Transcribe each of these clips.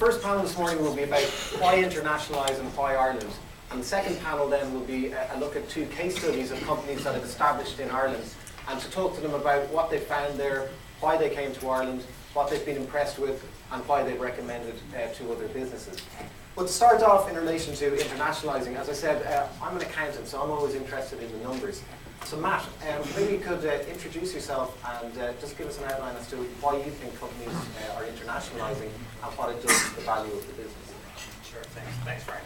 first panel this morning will be about why internationalise and why Ireland. And the second panel then will be a look at 2 case studies of companies that have established in Ireland, and to talk to them about what they found there, why they came to Ireland, what they've been impressed with, and why they've recommended to other businesses. But to start off in relation to internationalising, as I said, I'm an accountant, so I'm always interested in the numbers. So Matt, maybe you could introduce yourself and just give us an outline as to why you think companies are internationalising and what it does to the value of the business. Sure, thanks Frank.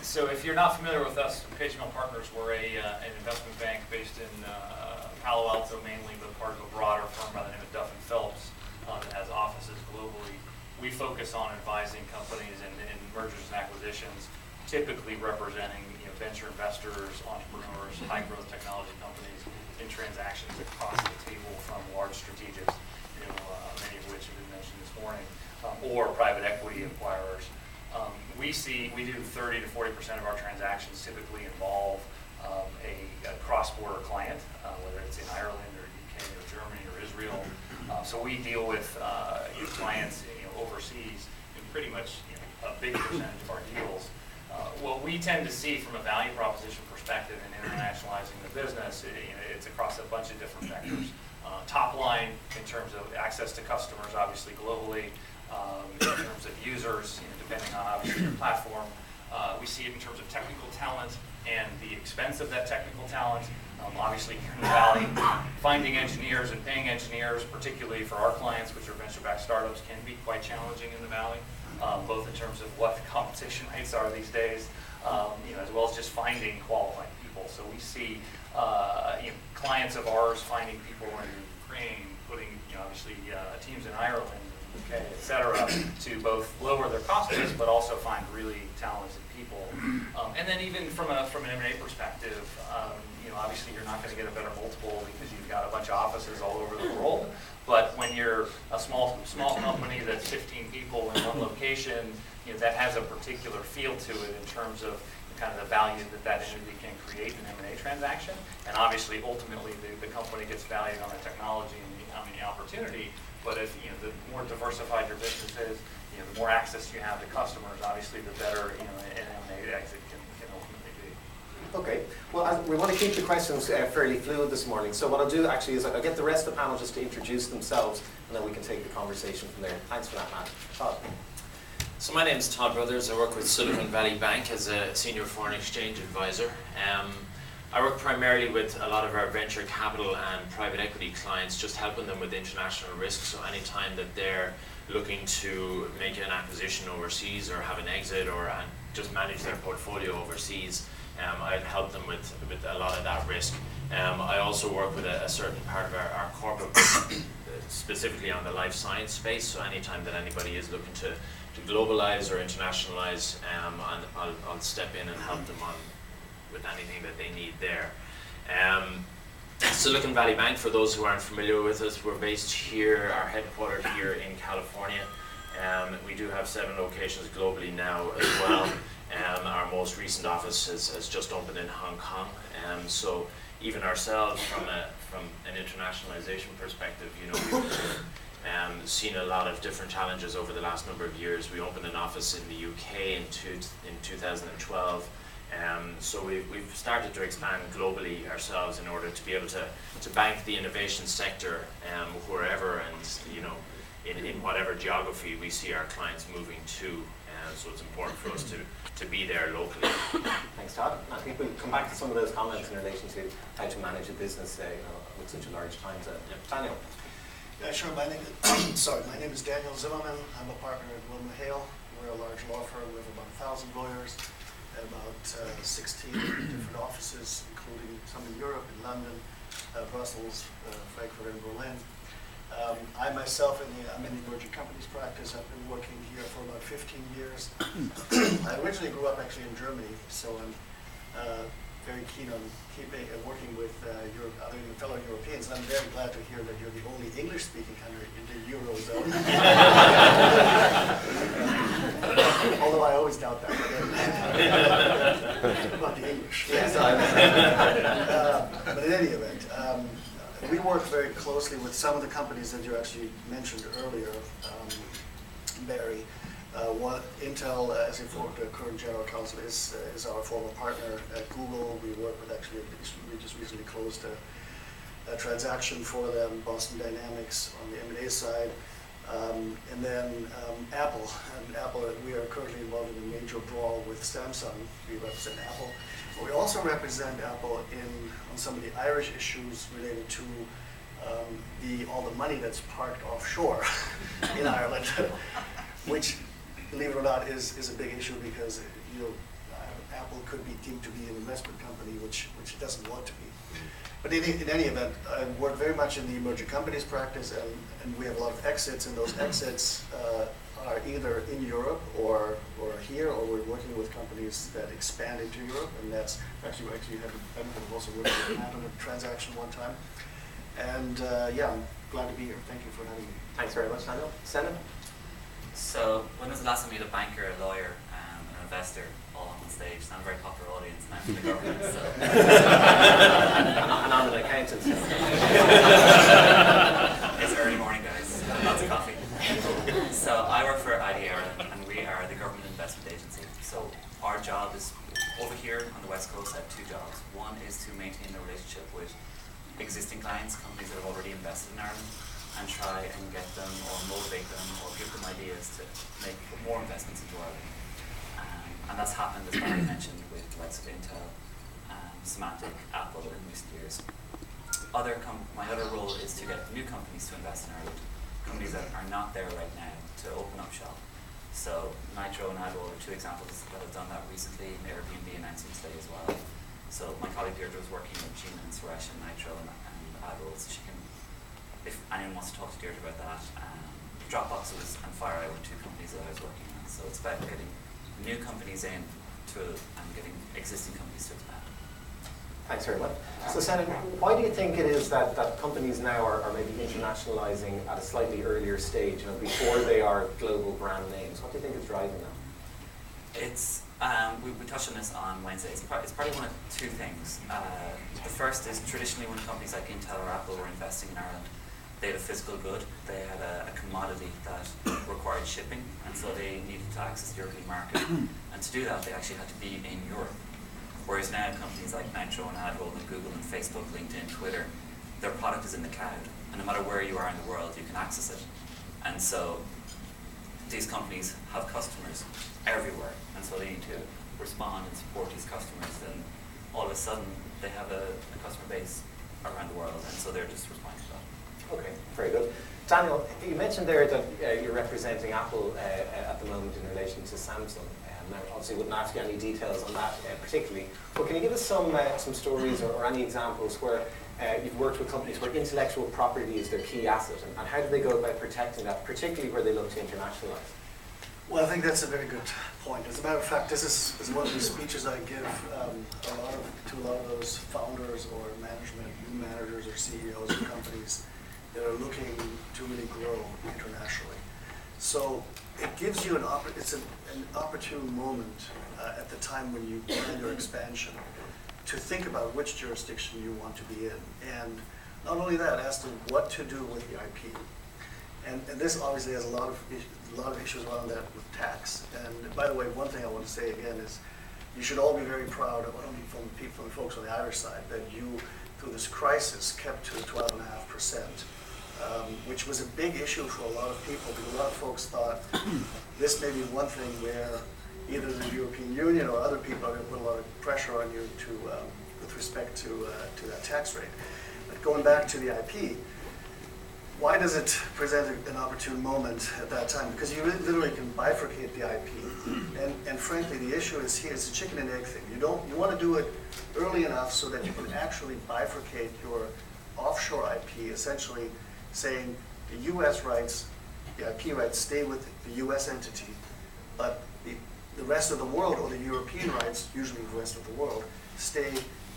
So if you're not familiar with us, Page Mill Partners, we're an investment bank based in Palo Alto mainly, but part of a broader firm by the name of Duff & Phelps that has offices globally. We focus on advising companies in mergers and acquisitions, typically representing venture investors, entrepreneurs, high-growth technology companies in transactions across the table, from large strategics, many of which have been mentioned this morning, or private equity acquirers. We do 30 to 40% of our transactions typically involve a cross-border client, whether it's in Ireland or UK or Germany or Israel. So we deal with clients overseas in pretty much a big percentage of our deals. What we tend to see from a value proposition perspective in internationalizing the business, it's across a bunch of different vectors. Top line in terms of access to customers, obviously globally, in terms of users, depending on obviously your platform. We see it in terms of technical talent and the expense of that technical talent. Obviously here in the Valley, finding engineers and paying engineers, particularly for our clients, which are venture-backed startups, can be quite challenging in the Valley, both in terms of what the compensation rates are these days, as well as just finding qualified people. So we see clients of ours finding people in Ukraine, putting obviously teams in Ireland, UK, et cetera, to both lower their cost base, but also find really talented people. And then even from an M&A perspective, obviously you're not going to get a better multiple because you've got a bunch of offices all over the world. But when you're a small company that's 15 people in one location, that has a particular feel to it in terms of kind of the value that entity can create in an M&A transaction. And obviously, ultimately, the company gets valued on the technology and the opportunity. But if the more diversified your business is, the more access you have to customers, obviously, the better an M&A exit can ultimately be. Okay. Well, we want to keep the questions fairly fluid this morning. So what I'll do actually is I'll get the rest of the panel just to introduce themselves, and then we can take the conversation from there. Thanks for that, Matt. Todd. So my name is Todd Brothers. I work with Silicon Valley Bank as a senior foreign exchange advisor. I work primarily with a lot of our venture capital and private equity clients, just helping them with international risk. So anytime that they're looking to make an acquisition overseas or have an exit or just manage their portfolio overseas, I'd help them with a lot of that risk. I also work with a certain part of our corporate, specifically on the life science space. So anytime that anybody is looking to globalize or internationalize, I'll step in and help them with anything that they need there. Silicon Valley Bank, for those who aren't familiar with us, we're based here, our headquartered here in California. We do have 7 locations globally now as well. Our most recent office has just opened in Hong Kong. So even ourselves, from an internationalization perspective, we've seen a lot of different challenges over the last number of years. We opened an office in the UK in 2012. So we've started to expand globally ourselves in order to be able to bank the innovation sector wherever and in whatever geography we see our clients moving to. So it's important for us to be there locally. Thanks, Todd. I think we'll come back to some of those comments in relation to how to manage a business with such a large time zone. Daniel. Yeah, sure. My name is Daniel Zimmerman. I'm a partner at WilmerHale. We're a large law firm with about 1,000 lawyers, about 16 different offices, including some in Europe, in London, Brussels, Frankfurt, and Berlin. I myself, I'm in the emerging companies practice. I've been working here for about 15 years. I originally grew up actually in Germany, so I'm very keen on working with other fellow Europeans, and I'm very glad to hear that you're the only English-speaking country in the Eurozone. Although I always doubt that. About the English. Yes, but in any event, we work very closely with some of the companies that you actually mentioned earlier, Barry. Intel, as informed, the current general counsel, is our former partner at Google. We work with, actually, we just recently closed a transaction for them, Boston Dynamics on the M&A side. And then Apple. And Apple, we are currently involved in a major brawl with Samsung. We represent Apple. But we also represent Apple on some of the Irish issues related to all the money that's parked offshore in Ireland, which, believe it or not, is a big issue because Apple could be deemed to be an investment company, which it doesn't want to be. But in any event, I work very much in the emerging companies practice, and we have a lot of exits, and those exits are either in Europe or here, or we're working with companies that expand into Europe, and that's actually had the benefit of also working with Matt on a transaction one time. And yeah, I'm glad to be here. Thank you for having me. Thanks very much, Daniel. Senna? So, when was the last time you had a banker, a lawyer, an investor all on stage? It's not a very popular audience, and I'm from the government, so. And I'm an accountant. It's early morning, guys. Lots of coffee. So, I work for ID Ireland, and we are the government investment agency. So, our job is, over here on the West Coast, I have two jobs. One is to maintain the relationship with existing clients, companies that have already invested in Ireland, and try and get them or motivate them or give them ideas to make more investments into Ireland. And that's happened, as Barry mentioned, with the likes of Intel, Symantec, Apple in recent years. My other role is to get new companies to invest in Ireland, companies that are not there right now to open up shop. So Nitro and AdRoll are two examples that have done that recently, and Airbnb announcing today as well. So my colleague Deirdre was working with Gina and Suresh and Nitro and AdRoll, so she can, if anyone wants to talk to Deirdre about that, Dropbox and FireEye were two companies that I was working on. So it's about getting new companies in and getting existing companies to expand. Thanks very much. So Senna, why do you think it is that companies now are maybe internationalizing at a slightly earlier stage, before they are global brand names? What do you think is driving that? It's we touched on this on Wednesday. It's probably one of two things. The first is traditionally when companies like Intel or Apple were investing in Ireland, they had a physical good. They had a commodity that required shipping, and so they needed to access the European market. And to do that, they actually had to be in Europe. Whereas now companies like Nitro and AdRoll and Google and Facebook, LinkedIn, Twitter, their product is in the cloud. And no matter where you are in the world, you can access it. And so these companies have customers everywhere. And so they need to respond and support these customers. And all of a sudden, they have a customer base around the world. And so they're just responding to that. Okay, very good. Daniel, you mentioned there that you're representing Apple at the moment in relation to Samsung. Now, obviously, wouldn't ask you any details on that particularly, but can you give us some stories or any examples where you've worked with companies where intellectual property is their key asset, and how do they go about protecting that, particularly where they look to internationalize? Well, I think that's a very good point. As a matter of fact, this is one of the speeches I give to a lot of those founders or new managers or CEOs of companies that are looking to really grow internationally. So it gives you an opportune moment at the time when you plan your expansion to think about which jurisdiction you want to be in, and not only that, as to what to do with the IP. And this obviously has a lot of issues around that with tax. And by the way, one thing I want to say again is you should all be very proud of, from the folks on the Irish side, that you, through this crisis, kept to 12.5%. Which was a big issue for a lot of people, because a lot of folks thought this may be one thing where either the European Union or other people are going to put a lot of pressure on you with respect to that tax rate. But going back to the IP, why does it present an opportune moment at that time? Because you literally can bifurcate the IP, and frankly, the issue is here. It's a chicken and egg thing. You want to do it early enough so that you can actually bifurcate your offshore IP, essentially saying the U.S. rights, the IP rights, stay with the U.S. entity, but the rest of the world, or the European rights, usually the rest of the world, stay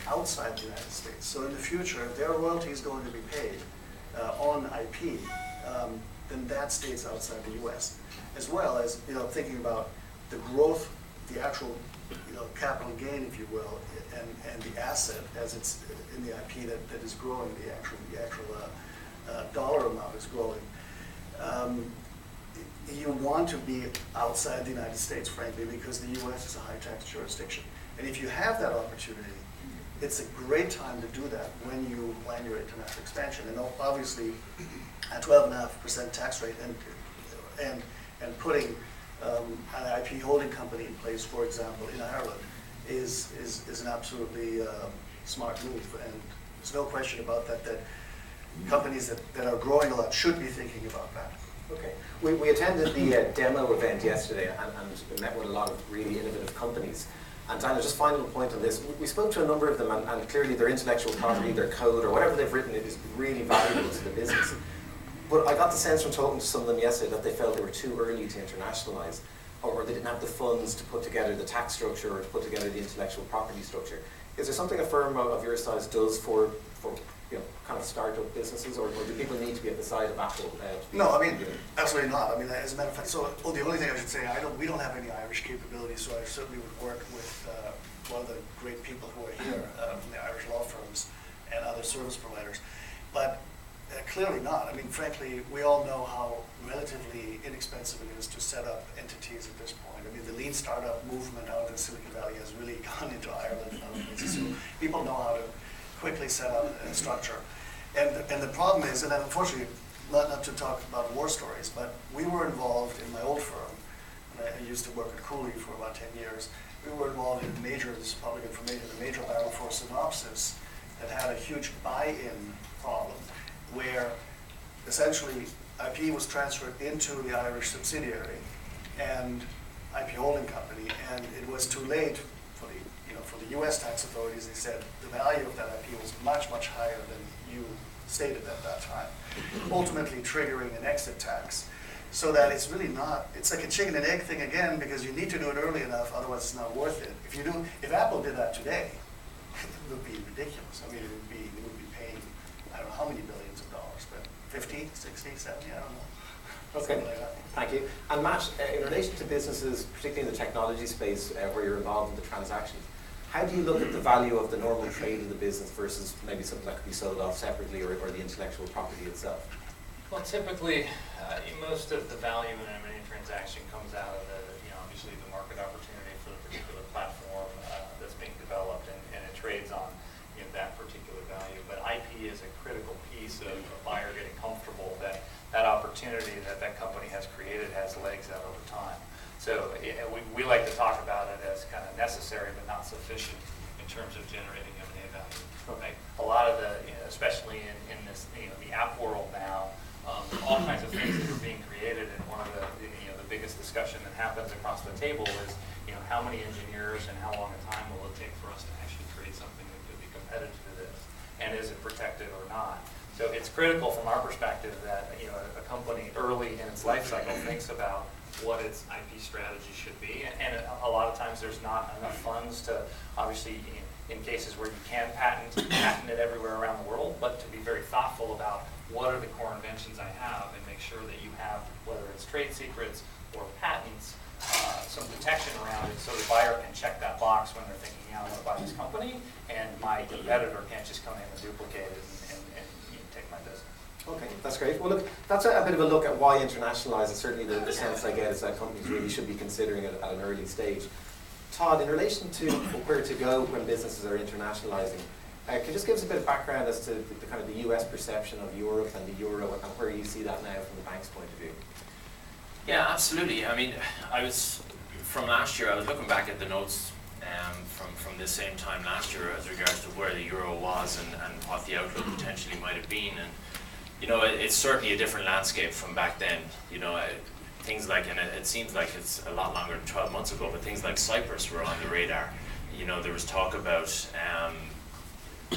outside the United States. So in the future, if their royalty is going to be paid on IP, then that stays outside the U.S. As well as thinking about the growth, the actual capital gain, if you will, and the asset as it's in the IP that is growing, the actual dollar amount is growing. you want to be outside the United States, frankly, because the US is a high tax jurisdiction. And if you have that opportunity, it's a great time to do that when you plan your international expansion. And obviously, a 12.5% tax rate and putting an IP holding company in place, for example, in Ireland, is an absolutely smart move. And there's no question about that, that companies that are growing a lot should be thinking about that. Okay. We attended the demo event yesterday and met with a lot of really innovative companies. And Daniel, just final point on this, we spoke to a number of them and clearly their intellectual property, their code, or whatever they've written, it is really valuable to the business. But I got the sense from talking to some of them yesterday that they felt they were too early to internationalize, or they didn't have the funds to put together the tax structure or to put together the intellectual property structure. Is there something a firm of your size does for kind of startup businesses, or do people need to be at the side of Apple? No, I mean, absolutely not. I mean, as a matter of fact, so the only thing I should say, we don't have any Irish capabilities, so I certainly would work with one of the great people who are here from the Irish law firms and other service providers. But clearly not. I mean, frankly, we all know how relatively inexpensive it is to set up entities at this point. I mean, the lean startup movement out in Silicon Valley has really gone into Ireland and other places. So people know how to quickly set up a structure. And the problem is, and then unfortunately, not to talk about war stories, but we were involved in my old firm, and I used to work at Cooley for about 10 years. We were involved in a major, this is public information, a major battle for synopsis that had a huge buy-in problem, where essentially IP was transferred into the Irish subsidiary and IP holding company, and it was too late for the US tax authorities. They said the value of that IP was much, much higher than you stated at that time, ultimately triggering an exit tax. So that it's really not, it's like a chicken and egg thing again, because you need to do it early enough, otherwise it's not worth it. If Apple did that today, it would be ridiculous. I mean, it would be paying, I don't know how many billions of dollars, but 50, 60, 70, I don't know. Okay, Like that. thank you. And Matt, in relation to businesses, particularly in the technology space where you're involved in the transactions, how do you look at the value of the normal trade of the business versus maybe something that could be sold off separately, or the intellectual property itself? Well, typically, most of the value in an M&A transaction comes out of obviously the market opportunity for the particular platform that's being developed, and it trades on that particular value. But IP is a critical piece of a buyer getting comfortable that that opportunity that company has created has legs out over time. So we like to talk about it as kind of necessary but not sufficient in terms of generating M&A value. Okay. A lot of the, especially in this, the app world now, all kinds of things that are being created, and one of the biggest discussion that happens across the table is, how many engineers and how long a time will it take for us to actually create something that could be competitive to this, and is it protected or not? So it's critical from our perspective that a company early in its life cycle thinks about what its IP strategy should be, and a lot of times there's not enough funds to, obviously, in cases where you can patent it everywhere around the world, but to be very thoughtful about what are the core inventions I have, and make sure that you have, whether it's trade secrets or patents, some protection around it, so the buyer can check that box when they're thinking, I want to buy this company, and my competitor can't just come in and duplicate it and take my business. Okay, that's great. Well, look, that's a bit of a look at why internationalise, and certainly the sense I get is that companies really should be considering it at an early stage. Todd, in relation to where to go when businesses are internationalising, can you just give us a bit of background as to the kind of the US perception of Europe and the euro, and where you see that now from the bank's point of view? Yeah, absolutely. I mean, from last year, I was looking back at the notes from this same time last year as regards to where the euro was and what the outlook potentially might have been. And it's certainly a different landscape from back then. Things like, and it seems like it's a lot longer than 12 months ago, but things like Cyprus were on the radar. There was talk about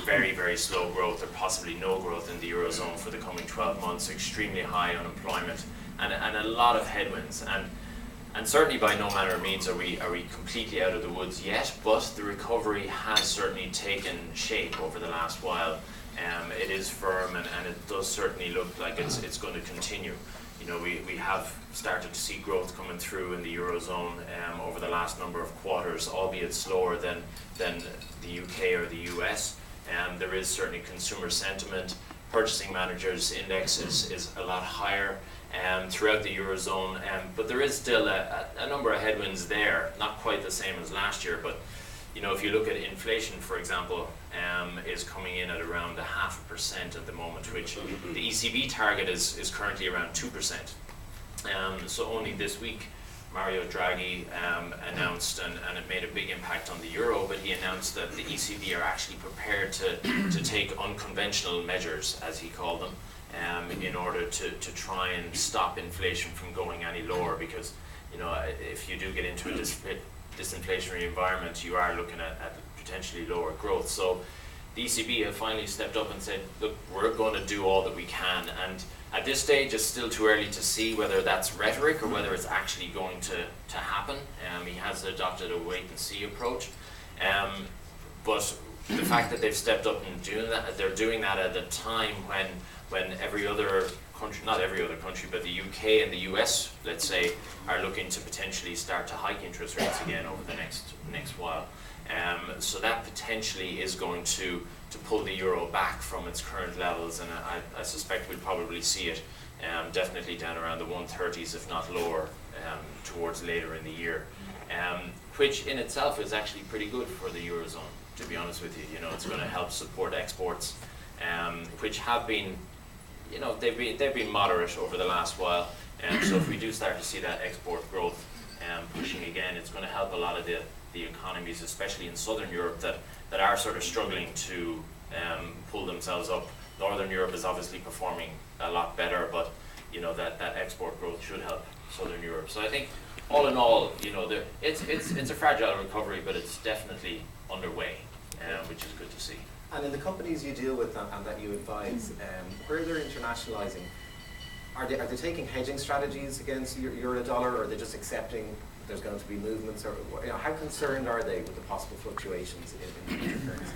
very, very slow growth, or possibly no growth in the Eurozone for the coming 12 months, extremely high unemployment, and a lot of headwinds. And certainly by no manner of means are we completely out of the woods yet, but the recovery has certainly taken shape over the last while. It is firm, and it does certainly look like it's going to continue. We have started to see growth coming through in the Eurozone over the last number of quarters, albeit slower than the UK or the US. There is certainly consumer sentiment. Purchasing Managers Index is a lot higher. throughout the Eurozone, but there is still a number of headwinds there, not quite the same as last year, but you know, if you look at inflation, for example, is coming in at around 0.5% at the moment, which the ECB target is currently around 2%. So only this week, Mario Draghi announced, and it made a big impact on the euro, but he announced that the ECB are actually prepared to take unconventional measures, as he called them, in order to try and stop inflation from going any lower, because you know, if you do get into a disinflationary environment, you are looking at potentially lower growth. So the ECB have finally stepped up and said, look, we're going to do all that we can, and at this stage it's still too early to see whether that's rhetoric or whether it's actually going to happen. He has adopted a wait and see approach, but the fact that they've stepped up and doing that, they're doing that at a time when every other country, not every other country, but the UK and the US, let's say, are looking to potentially start to hike interest rates again over the next while. So that potentially is going to pull the euro back from its current levels, and I suspect we'll probably see it definitely down around the 130s, if not lower, towards later in the year, which in itself is actually pretty good for the Eurozone, to be honest with you. You know, it's going to help support exports, which have been, you know, they've been moderate over the last while, so if we do start to see that export growth pushing again, it's going to help a lot of the economies, especially in Southern Europe, that are sort of struggling to pull themselves up. Northern Europe is obviously performing a lot better, but you know, that export growth should help Southern Europe. So I think all in all, you know, it's a fragile recovery, but it's definitely underway, which is good to see. And in the companies you deal with and that you advise, where they're internationalizing, are they taking hedging strategies against euro dollar, or are they just accepting there's going to be movements, or you know, how concerned are they with the possible fluctuations in future currencies?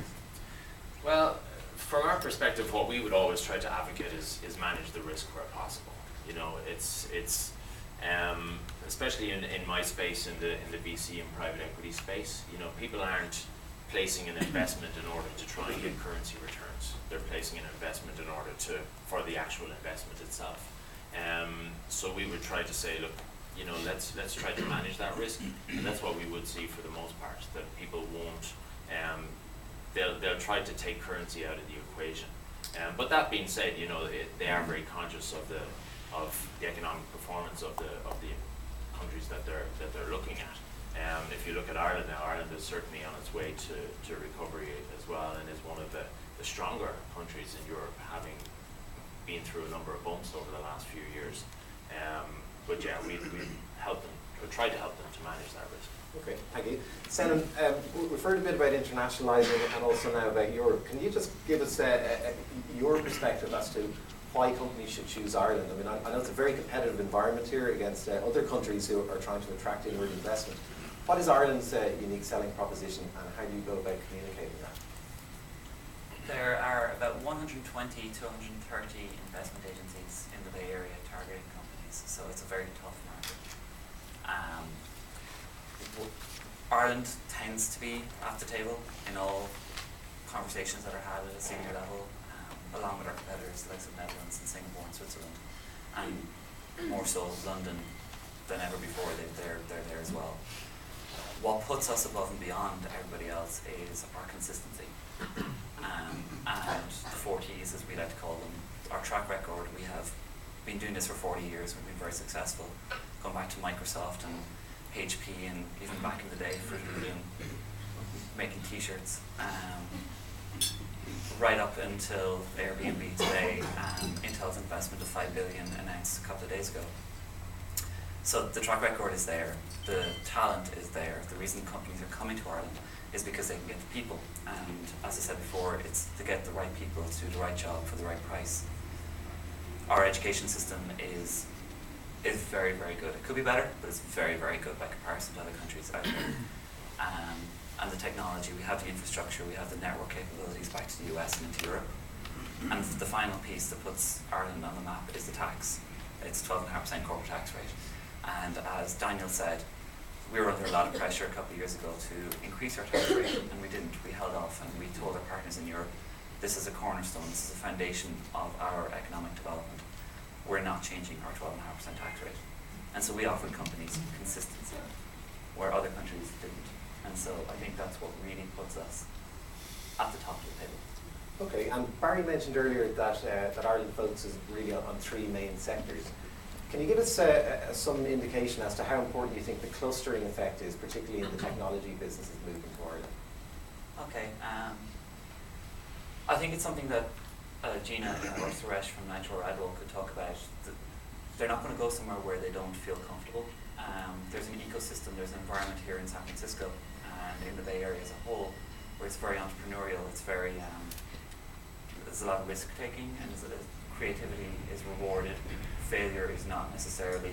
Well, from our perspective, what we would always try to advocate is manage the risk where possible. You know, it's especially in my space, in the VC and private equity space, you know, people aren't placing an investment in order to try and get currency returns. They're placing an investment in order for the actual investment itself. So we would try to say, look, you know, let's try to manage that risk, and that's what we would see for the most part, that people won't, they'll try to take currency out of the equation. But that being said, you know, they are very conscious of the economic performance of the countries that they're looking at. If you look at Ireland now, Ireland is certainly on its way to recovery as well, and is one of the stronger countries in Europe, having been through a number of bumps over the last few years. But yeah, we help them, or try to help them to manage that risk. Okay, thank you. Senan, we've heard a bit about internationalising and also now about Europe. Can you just give us your perspective as to why companies should choose Ireland? I mean, I know it's a very competitive environment here against other countries who are trying to attract inward investment. What is Ireland's unique selling proposition, and how do you go about communicating that? There are about 120 to 130 investment agencies in the Bay Area targeting companies, so it's a very tough market. Ireland tends to be at the table in all conversations that are had at a senior level, along with our competitors, the likes of Netherlands and Singapore and Switzerland, and more so London than ever before. They're there as well. What puts us above and beyond everybody else is our consistency, and the 40s, as we like to call them, our track record. We have been doing this for 40 years. We've been very successful, going back to Microsoft and HP, and even back in the day, Fruit and making T-shirts, right up until Airbnb today, Intel's investment of $5 billion announced a couple of days ago. So the track record is there, the talent is there. The reason companies are coming to Ireland is because they can get the people, and as I said before, it's to get the right people to do the right job for the right price. Our education system is very, very good. It could be better, but it's very, very good by comparison to other countries out there. And the technology, we have the infrastructure, we have the network capabilities back to the US and into Europe. And the final piece that puts Ireland on the map is the tax. It's 12.5% corporate tax rate. And as Daniel said, we were under a lot of pressure a couple of years ago to increase our tax rate, and we didn't. We held off, and we told our partners in Europe, this is a cornerstone, this is a foundation of our economic development. we're not changing our 12.5% tax rate. And so we offered companies consistency, where other countries didn't. And so I think that's what really puts us at the top of the table. Okay, and Barry mentioned earlier that that Ireland focuses really on three main sectors. Can you give us some indication as to how important you think the clustering effect is, particularly in the technology businesses moving to Ireland? Okay, I think it's something that Gina or Suresh from Nitro or AdRoll could talk about. They're not going to go somewhere where they don't feel comfortable. There's an ecosystem, there's an environment here in San Francisco and in the Bay Area as a whole where it's very entrepreneurial, it's very, there's a lot of risk taking, and creativity is rewarded. Failure is not necessarily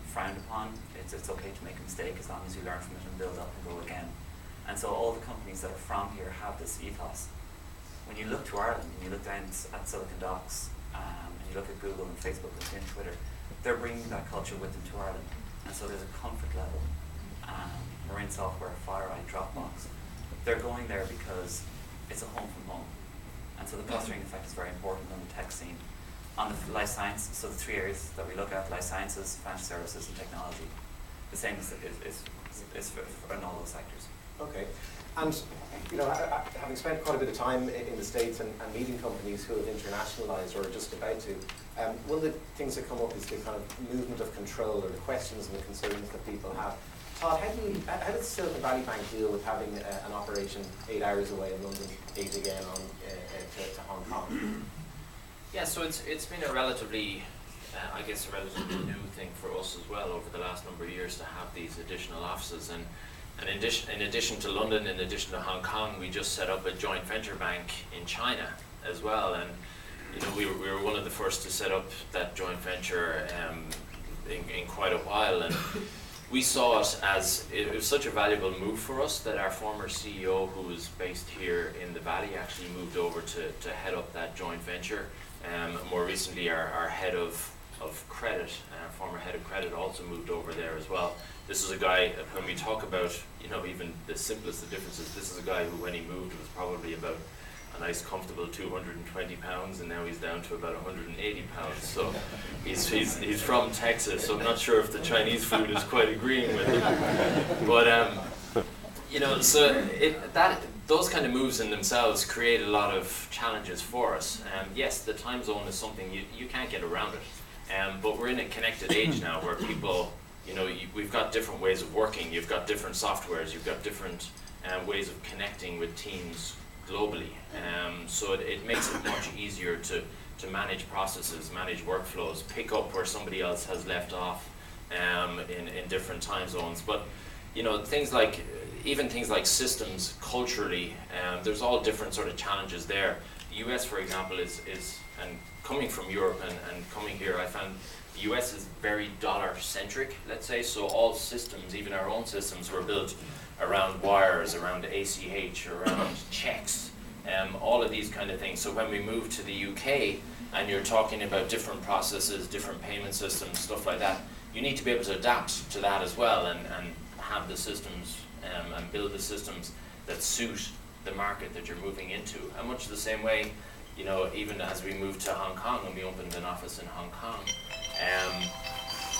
frowned upon. It's okay to make a mistake as long as you learn from it and build up and go again. And so all the companies that are from here have this ethos. When you look to Ireland and you look down at Silicon Docs and you look at Google and Facebook, LinkedIn, Twitter, they're bringing that culture with them to Ireland. And so there's a comfort level. Marine Software, FireEye, Dropbox, they're going there because it's a home from home. And so the clustering effect is very important on the tech scene. On the life science, so the three areas that we look at, life sciences, financial services, and technology, the same is for in all those sectors. Okay, and you know, having spent quite a bit of time in the States and meeting companies who have internationalized or are just about to, one of the things that come up is the kind of movement of control, or the questions and the concerns that people have. Todd, how does Silicon Valley Bank deal with having an operation 8 hours away in London, 8 again on to Hong Kong? Yeah, so it's been a relatively, I guess, a relatively new thing for us as well over the last number of years to have these additional offices. And in addition to London, in addition to Hong Kong, we just set up a joint venture bank in China as well. And you know, we were one of the first to set up that joint venture in quite a while. And we saw it as, it was such a valuable move for us that our former CEO, who was based here in the Valley, actually moved over to head up that joint venture. More recently, our head of credit, former head of credit, also moved over there as well. This is a guy, when we talk about, you know, even the simplest of differences, this is a guy who, when he moved, was probably about a nice comfortable 220 pounds, and now he's down to about 180 pounds. So he's from Texas, so I'm not sure if the Chinese food is quite agreeing with him. But you know, so those kind of moves in themselves create a lot of challenges for us. Yes, the time zone is something you can't get around it, but we're in a connected age now where people, you know, we've got different ways of working, you've got different softwares, you've got different ways of connecting with teams globally. So it makes it much easier to manage processes, manage workflows, pick up where somebody else has left off in different time zones. But you know, even things like systems culturally, there's all different sort of challenges there. The US, for example, is and coming from Europe and coming here, I found the US is very dollar-centric, let's say, so all systems, even our own systems, were built around wires, around ACH, around checks, all of these kind of things. So when we move to the UK and you're talking about different processes, different payment systems, stuff like that, you need to be able to adapt to that as well and have the systems and build the systems that suit the market that you're moving into. And much the same way, you know, even as we moved to Hong Kong and we opened an office in Hong Kong,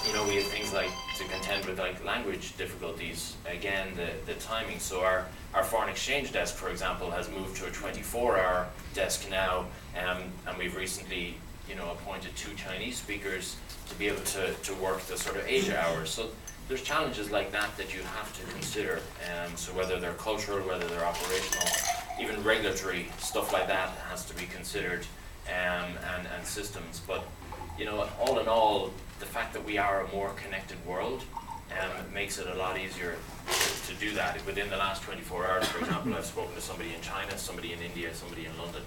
you know, we have things like to contend with, like language difficulties, again, the timing. So our foreign exchange desk, for example, has moved to a 24-hour desk now, and we've recently, you know, appointed 2 Chinese speakers to be able to work the sort of Asia hours. So there's challenges like that that you have to consider. So whether they're cultural, whether they're operational, even regulatory stuff like that has to be considered, and systems. But you know, all in all, the fact that we are a more connected world makes it a lot easier to do that. Within the last 24 hours, for example, I've spoken to somebody in China, somebody in India, somebody in London.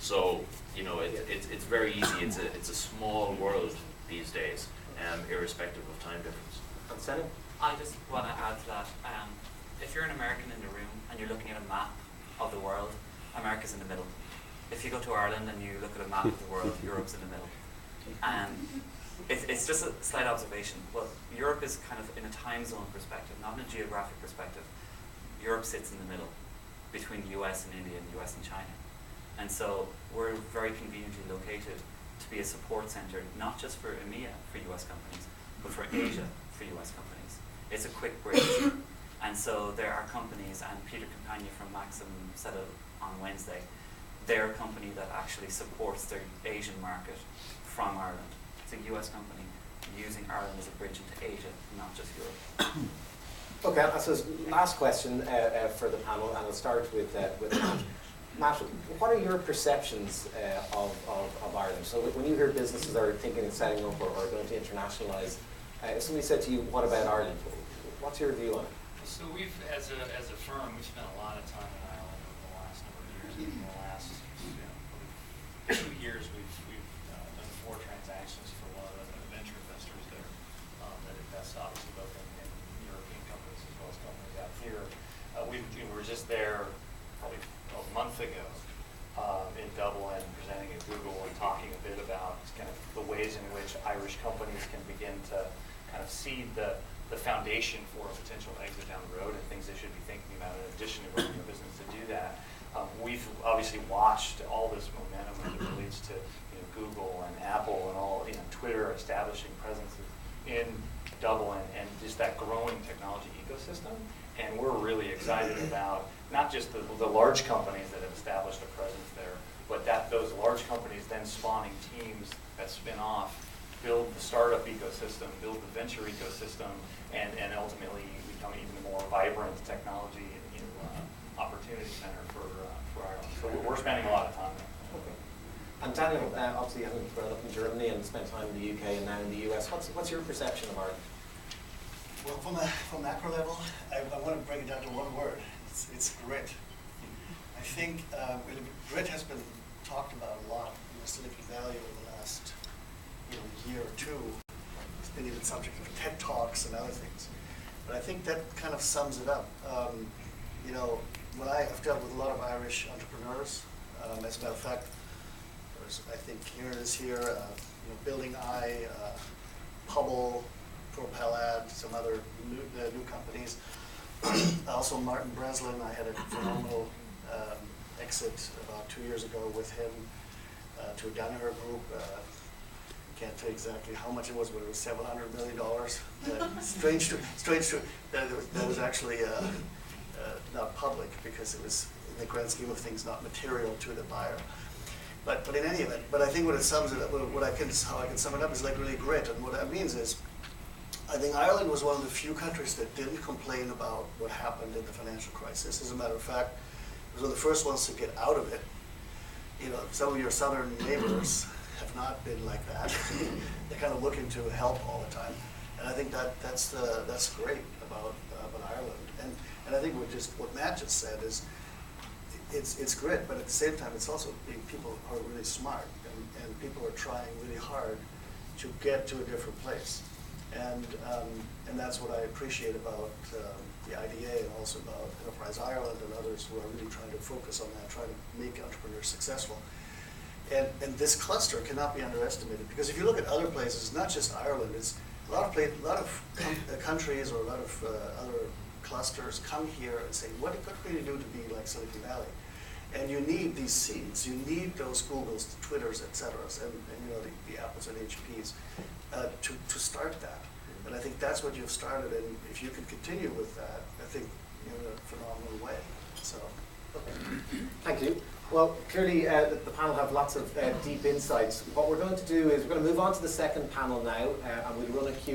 So you know, it's very easy. It's a small world these days, irrespective of time difference. And Senna? I just want to add to that. If you're an American in the room and you're looking at a map of the world, America's in the middle. If you go to Ireland and you look at a map of the world, Europe's in the middle. And it's just a slight observation. Well, Europe is kind of in a time zone perspective, not in a geographic perspective. Europe sits in the middle between the US and India and the US and China. And so we're very conveniently located to be a support center, not just for EMEA, for US companies, but for Asia, for US companies. It's a quick bridge. And so there are companies, and Peter Campagna from Maxim said it on Wednesday, they're a company that actually supports their Asian market from Ireland. It's a US company using Ireland as a bridge into Asia, not just Europe. Okay, so last question for the panel, and I'll start with Matt. Matt, what are your perceptions of Ireland? So when you hear businesses are thinking of setting up or going to internationalise, if somebody said to you, what about Ireland? What's your view on it? So we've, as a firm, we've spent a lot of time in Ireland over the last number of years. In the last 2 years, we've done 4 transactions for a lot of the venture investors there that invest obviously both in European companies as well as companies out here. We were just there probably a month ago in Dublin presenting at Google and talking a bit about kind of the ways in which Irish companies can begin to kind of seed the foundation for a potential exit down the road and things they should be thinking about in addition to running a business to do that. We've obviously watched all this momentum as it relates to Google and Apple and all Twitter establishing presences in Dublin and just that growing technology ecosystem. And we're really excited about not just the large companies that have established a presence there, but those large companies then spawning teams that spin off, build the startup ecosystem, build the venture ecosystem, and ultimately become an even more vibrant technology opportunity center for Ireland. So we're spending a lot of time there. Okay. And Daniel, obviously you haven't grown up in Germany and spent time in the UK and now in the US. What's your perception of Ireland? Well, from macro level, I want to break it down to one word. It's grit. I think grit has been talked about a lot in the Silicon Valley over the last year or two. It's been even subject of TED Talks and other things. But I think that kind of sums it up. When I've dealt with a lot of Irish entrepreneurs, as a matter of fact, I think Kieran is here, Building Eye, Pubble, Propelad, some other new companies. Also Martin Breslin, I had a phenomenal exit about 2 years ago with him to a Danaher group. Can't tell you exactly how much it was, but it was $700 million. Strange to that was actually not public because it was, in the grand scheme of things, not material to the buyer. But in any event, but I think what it sums it up, how I can sum it up is like really grit. And what that means is, I think Ireland was one of the few countries that didn't complain about what happened in the financial crisis. As a matter of fact, it was one of the first ones to get out of it. Some of your southern neighbors have not been like that. They're kind of looking to help all the time, and I think that's great about Ireland. And I think what Matt just said is it's grit, but at the same time it's also people are really smart and people are trying really hard to get to a different place. And that's what I appreciate about the IDA and also about Enterprise Ireland and others who are really trying to focus on that, trying to make entrepreneurs successful. And this cluster cannot be underestimated, because if you look at other places, not just Ireland, it's a lot of countries or a lot of other clusters come here and say, what can we do to be like Silicon Valley? And you need these seeds, you need those Googles, the Twitters, et cetera, and the Apples and HPs to start that. And I think that's what you've started, and if you can continue with that, I think you're in a phenomenal way. So, okay. Thank you. Well, clearly the panel have lots of deep insights. What we're going to do is we're going to move on to the second panel now, and we'll run a Q&A.